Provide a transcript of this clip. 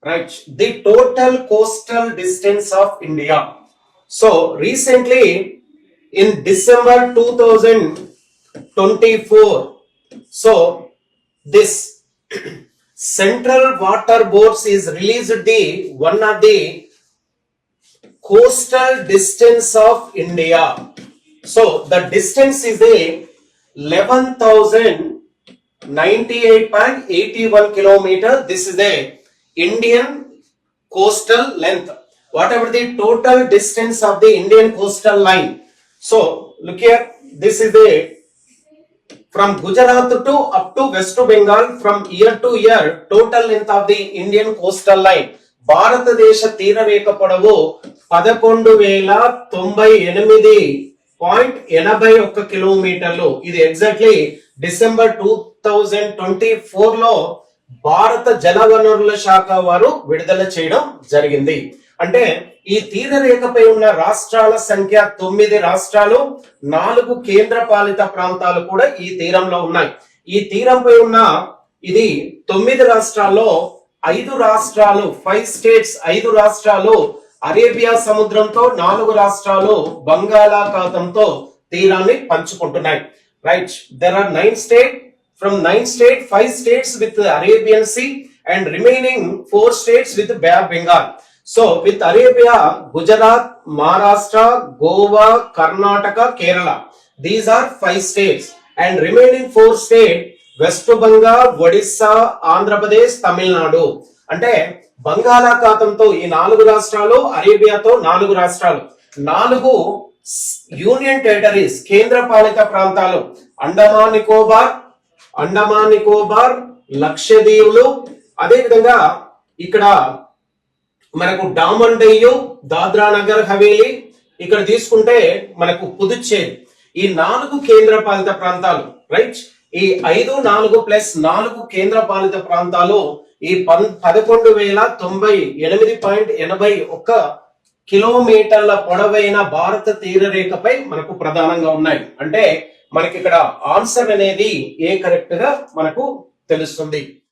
right? The total coastal distance of India. So recently in December 2024, so this Central Water Boards is released the one of the coastal distance of India. So the distance is a 11,098.81 kilometer. This is the Indian coastal length. Whatever the total distance of the Indian coastal line. So look here, this is the from Gujarat to up to West Bengal, from year to year, total length of the Indian coastal line. భారతదేశ తీర రేఖ పొడవు 11,098.81 కిలోమీటర్లు. ఇది exactly December 2024 లో భారత జలవనరుల శాఖ వారు విడుదల చేయడం జరిగింది. అంటే ఈ తీర రేఖపై ఉన్న రాష్ట్రాల సంఖ్య 9 రాష్ట్రాలు, 4 కేంద్ర పాలిత ప్రాంతాలు కూడా ఈ తీరంలో ఉన్నాయి. ఈ తీరంపై ఉన్న ఇది 9 రాష్ట్రాల్లో 5 రాష్ట్రాలు 5 స్టేట్స్ 5 రాష్ట్రాలు అరేబియా సముద్రంతో, 4 రాష్ట్రాలు బంగాళాఖాతంతో తీరాన్ని పంచుకుంటున్నాయి. Right, there are 9 states. From 9 states, 5 states with Arabian Sea and remaining 4 states with Bay of Bengal. So with Arabia, Gujarat, Maharashtra, Goa, Karnataka, Kerala. These are 5 states and remaining 4 states West Bengal, Odisha, Andhra Pradesh, Tamil Nadu. అంటే బంగాళాఖాతంతో ఈ 4 రాష్ట్రాలు, అరేబియాతో 4 రాష్ట్రాలు, 4 union territories కేంద్ర పాలిత ప్రాంతాలు, అండమాన్ నికోబార్, లక్షద్వీపులు, అదే విధంగా ఇక్కడ మనకు డామన్ డయ్యు, దాద్రా నగర్ హవేలీ, ఇక్కడ తీసుకుంటే మనకు పుదుచ్చేరి. ఈ 4 కేంద్ర పాలిత ప్రాంతాలు, రైట్? ఈ 5, 4 ప్లస్ 4 కేంద్ర పాలిత ప్రాంతాలు ఈ 11,098.81 కిలోమీటర్ల పొడవైన భారత తీర రేఖపై మనకు ప్రధానంగా ఉన్నాయి. అంటే మనకి ఇక్కడ ఆన్సర్ అనేది ఏ కరెక్ట్ గా మనకు తెలుస్తుంది.